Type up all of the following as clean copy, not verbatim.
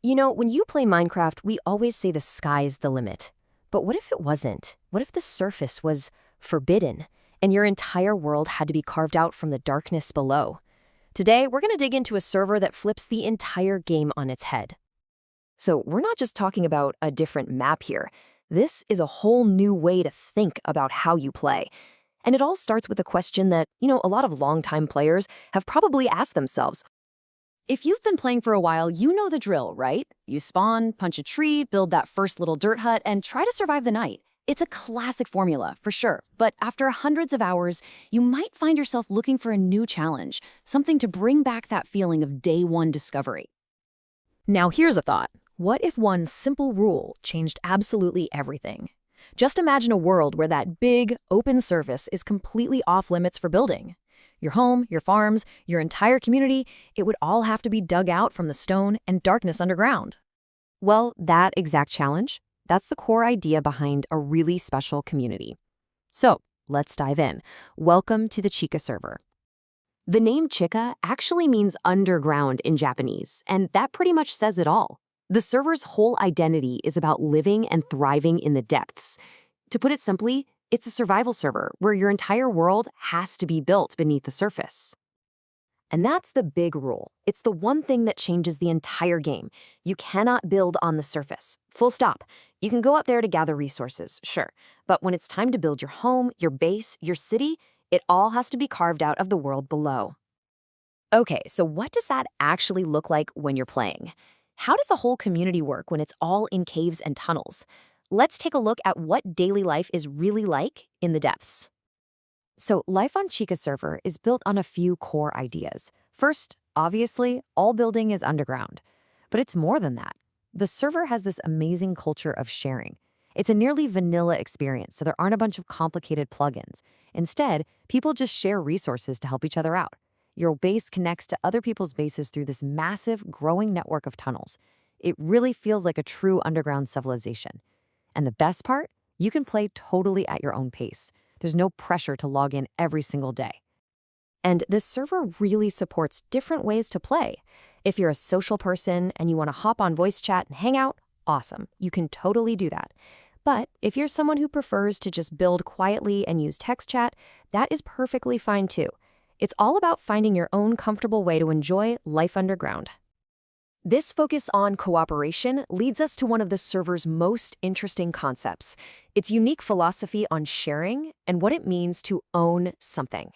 You know, when you play Minecraft, we always say the sky's the limit. But what if it wasn't? What if the surface was forbidden and your entire world had to be carved out from the darkness below? Today, we're going to dig into a server that flips the entire game on its head. So we're not just talking about a different map here. This is a whole new way to think about how you play. And it all starts with a question that, a lot of longtime players have probably asked themselves. If you've been playing for a while, you know the drill, right? You spawn, punch a tree, build that first little dirt hut, and try to survive the night. It's a classic formula, for sure. But after hundreds of hours, you might find yourself looking for a new challenge, something to bring back that feeling of day one discovery. Now here's a thought. What if one simple rule changed absolutely everything? Just imagine a world where that big, open surface is completely off limits for building. Your home, your farms, your entire community, it would all have to be dug out from the stone and darkness underground. Well, that exact challenge, that's the core idea behind a really special community. So, let's dive in. Welcome to the Chika server. The name Chika actually means underground in Japanese, and that pretty much says it all. The server's whole identity is about living and thriving in the depths. To put it simply, it's a survival server where your entire world has to be built beneath the surface. And that's the big rule. It's the one thing that changes the entire game. You cannot build on the surface. Full stop. You can go up there to gather resources, sure. But when it's time to build your home, your base, your city, it all has to be carved out of the world below. Okay, so what does that actually look like when you're playing? How does a whole community work when it's all in caves and tunnels? Let's take a look at what daily life is really like in the depths. So life on Chika server is built on a few core ideas. First, obviously, all building is underground. But it's more than that. The server has this amazing culture of sharing. It's a nearly vanilla experience, so there aren't a bunch of complicated plugins. Instead, people just share resources to help each other out. Your base connects to other people's bases through this massive, growing network of tunnels. It really feels like a true underground civilization. And the best part? You can play totally at your own pace. There's no pressure to log in every single day. And this server really supports different ways to play. If you're a social person and you want to hop on voice chat and hang out, awesome. You can totally do that. But if you're someone who prefers to just build quietly and use text chat, that is perfectly fine too. It's all about finding your own comfortable way to enjoy life underground. This focus on cooperation leads us to one of the server's most interesting concepts, its unique philosophy on sharing and what it means to own something.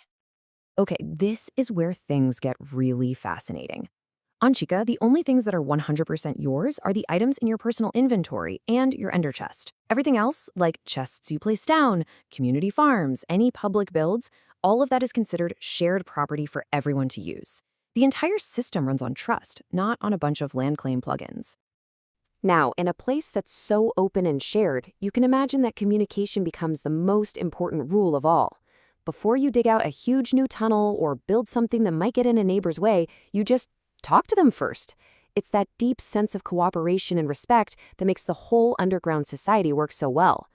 Okay, this is where things get really fascinating. On Chika, the only things that are 100% yours are the items in your personal inventory and your ender chest. Everything else, like chests you place down, community farms, any public builds, all of that is considered shared property for everyone to use. The entire system runs on trust, not on a bunch of land claim plugins. Now, in a place that's so open and shared, you can imagine that communication becomes the most important rule of all. Before you dig out a huge new tunnel or build something that might get in a neighbor's way, you just talk to them first. It's that deep sense of cooperation and respect that makes the whole underground society work so well.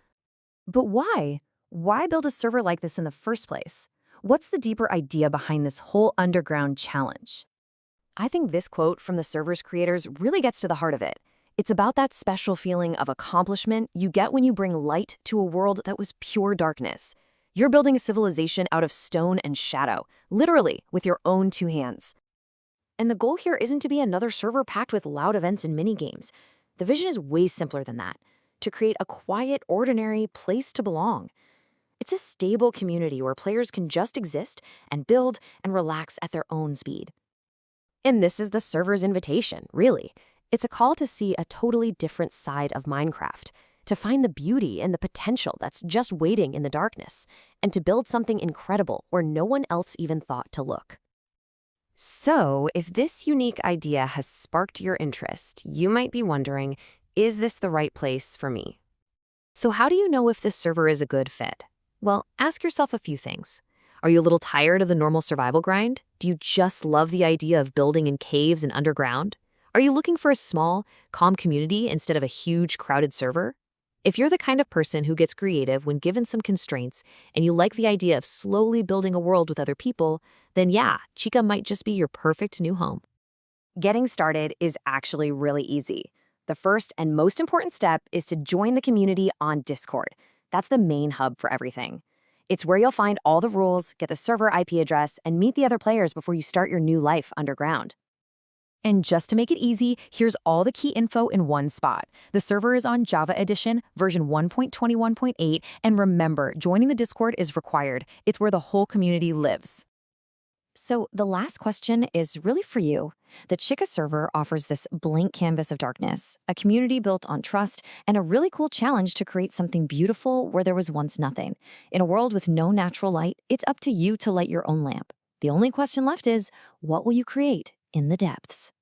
But why? Why build a server like this in the first place? What's the deeper idea behind this whole underground challenge? I think this quote from the server's creators really gets to the heart of it. It's about that special feeling of accomplishment you get when you bring light to a world that was pure darkness. You're building a civilization out of stone and shadow, literally with your own two hands. And the goal here isn't to be another server packed with loud events and minigames. The vision is way simpler than that, to create a quiet, ordinary place to belong. It's a stable community where players can just exist and build and relax at their own speed. And this is the server's invitation, really. It's a call to see a totally different side of Minecraft, to find the beauty and the potential that's just waiting in the darkness, and to build something incredible where no one else even thought to look. So, if this unique idea has sparked your interest, you might be wondering, is this the right place for me? So how do you know if this server is a good fit? Well, ask yourself a few things. Are you a little tired of the normal survival grind? Do you just love the idea of building in caves and underground? Are you looking for a small, calm community instead of a huge, crowded server? If you're the kind of person who gets creative when given some constraints and you like the idea of slowly building a world with other people, then yeah, Chika might just be your perfect new home. Getting started is actually really easy. The first and most important step is to join the community on Discord. That's the main hub for everything. It's where you'll find all the rules, get the server IP address, and meet the other players before you start your new life underground. And just to make it easy, here's all the key info in one spot. The server is on Java Edition, version 1.21.8, and remember, joining the Discord is required. It's where the whole community lives. So the last question is really for you. The Chika server offers this blank canvas of darkness, a community built on trust, and a really cool challenge to create something beautiful where there was once nothing. In a world with no natural light, it's up to you to light your own lamp. The only question left is, what will you create in the depths?